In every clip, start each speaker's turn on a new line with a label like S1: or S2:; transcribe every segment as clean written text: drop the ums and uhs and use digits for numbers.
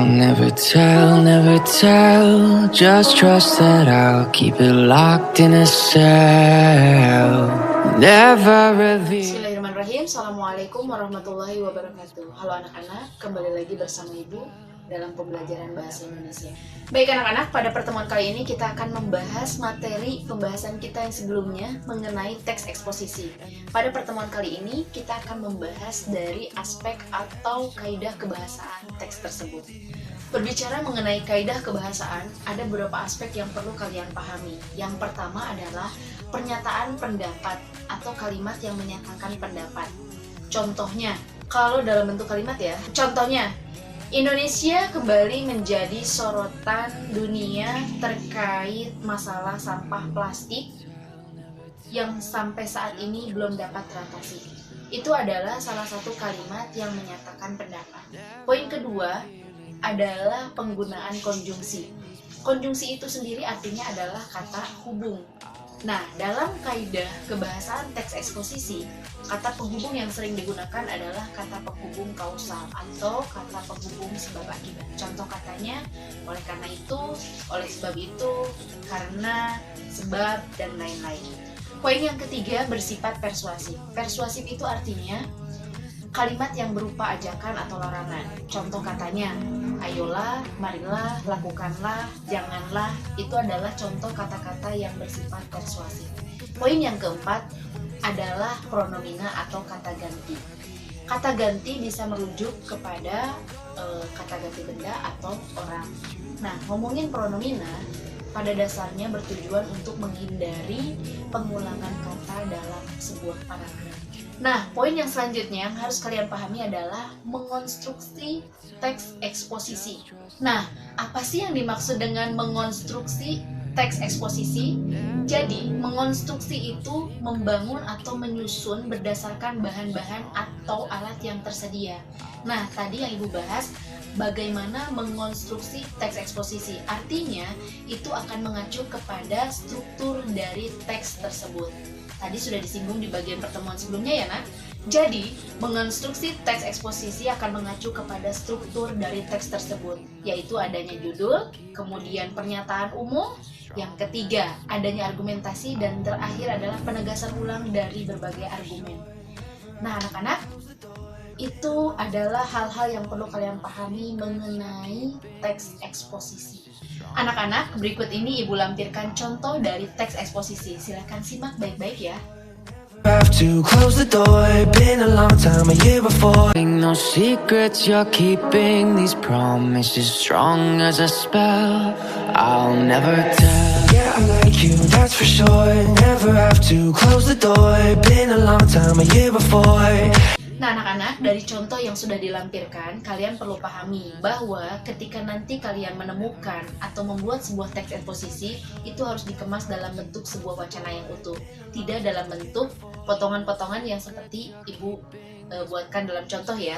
S1: I'll never tell. Just trust that I'll keep it locked in a cell. Never reveal.
S2: Bismillahirrahmanirrahim. Assalamualaikum warahmatullahi wabarakatuh. Halo anak-anak, kembali lagi bersama Ibu dalam pembelajaran bahasa Indonesia. Baik anak-anak, pada pertemuan kali ini kita akan membahas materi pembahasan kita yang sebelumnya mengenai teks eksposisi. Pada pertemuan kali ini kita akan membahas dari aspek atau kaidah kebahasaan teks tersebut. Berbicara mengenai kaidah kebahasaan, ada beberapa aspek yang perlu kalian pahami. Yang pertama adalah pernyataan pendapat atau kalimat yang menyatakan pendapat. Contohnya, kalau dalam bentuk kalimat ya, contohnya, Indonesia kembali menjadi sorotan dunia terkait masalah sampah plastik yang sampai saat ini belum dapat teratasi. Itu adalah salah satu kalimat yang menyatakan pendapat. Poin kedua adalah penggunaan konjungsi. Konjungsi itu sendiri artinya adalah kata hubung. Nah, dalam kaidah kebahasaan teks eksposisi, kata penghubung yang sering digunakan adalah kata penghubung kausal atau kata penghubung sebab akibat. Contoh katanya, oleh karena itu, oleh sebab itu, karena, sebab, dan lain-lain. Poin yang ketiga bersifat persuasif. Persuasif itu artinya kalimat yang berupa ajakan atau larangan. Contoh katanya, ayolah, marilah, lakukanlah, janganlah. Itu adalah contoh kata-kata yang bersifat persuasif. Poin yang keempat adalah pronomina atau kata ganti. Kata ganti bisa merujuk kepada kata ganti benda atau orang. Nah, ngomongin pronomina, pada dasarnya bertujuan untuk menghindari pengulangan kata dalam sebuah paragraf. Nah, poin yang selanjutnya yang harus kalian pahami adalah mengonstruksi teks eksposisi. Nah, apa sih yang dimaksud dengan mengonstruksi teks eksposisi? Jadi, mengonstruksi itu membangun atau menyusun berdasarkan bahan-bahan atau alat yang tersedia. Nah, tadi yang Ibu bahas, bagaimana mengonstruksi teks eksposisi. Artinya, itu akan mengacu kepada struktur dari teks tersebut. Tadi sudah disinggung di bagian pertemuan sebelumnya ya nak. Jadi, mengonstruksi teks eksposisi akan mengacu kepada struktur dari teks tersebut, yaitu adanya judul, kemudian pernyataan umum, yang ketiga adanya argumentasi, dan terakhir adalah penegasan ulang dari berbagai argumen. Nah anak-anak, itu adalah hal-hal yang perlu kalian pahami mengenai teks eksposisi. Anak-anak, berikut ini Ibu lampirkan contoh dari teks eksposisi. Silakan simak baik-baik ya.
S1: Have to close the door, been a long time, a year before. No secrets you're keeping, these promises strong as a spell. I'll never tell. Yeah, I like you, that's for sure. Never have to close the door, been a long time, a year before.
S2: Nah anak-anak, dari contoh yang sudah dilampirkan, kalian perlu pahami bahwa ketika nanti kalian menemukan atau membuat sebuah teks eksposisi, itu harus dikemas dalam bentuk sebuah wacana yang utuh, tidak dalam bentuk potongan-potongan yang seperti Ibu buatkan dalam contoh ya.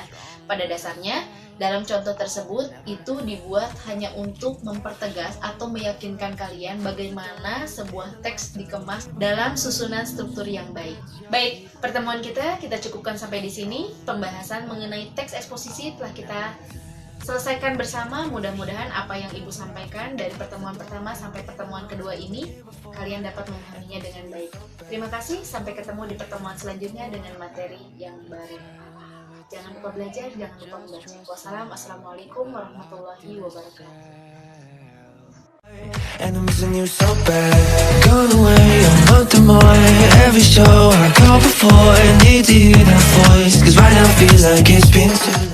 S2: Pada dasarnya, dalam contoh tersebut itu dibuat hanya untuk mempertegas atau meyakinkan kalian bagaimana sebuah teks dikemas dalam susunan struktur yang baik. Baik, pertemuan kita cukupkan sampai di sini. Pembahasan mengenai teks eksposisi telah kita selesaikan bersama. Mudah-mudahan apa yang Ibu sampaikan dari pertemuan pertama sampai pertemuan kedua ini kalian dapat memahaminya dengan baik. Terima kasih, sampai ketemu di pertemuan selanjutnya dengan materi yang baru. Jangan lupa belajar, jangan lupa membaca. Wassalamualaikum warahmatullahi wabarakatuh.
S1: And I'm missing you so bad. Gone away a month or more. Every show I call before, I need to hear that voice, 'cause right now I feel like it's been too long.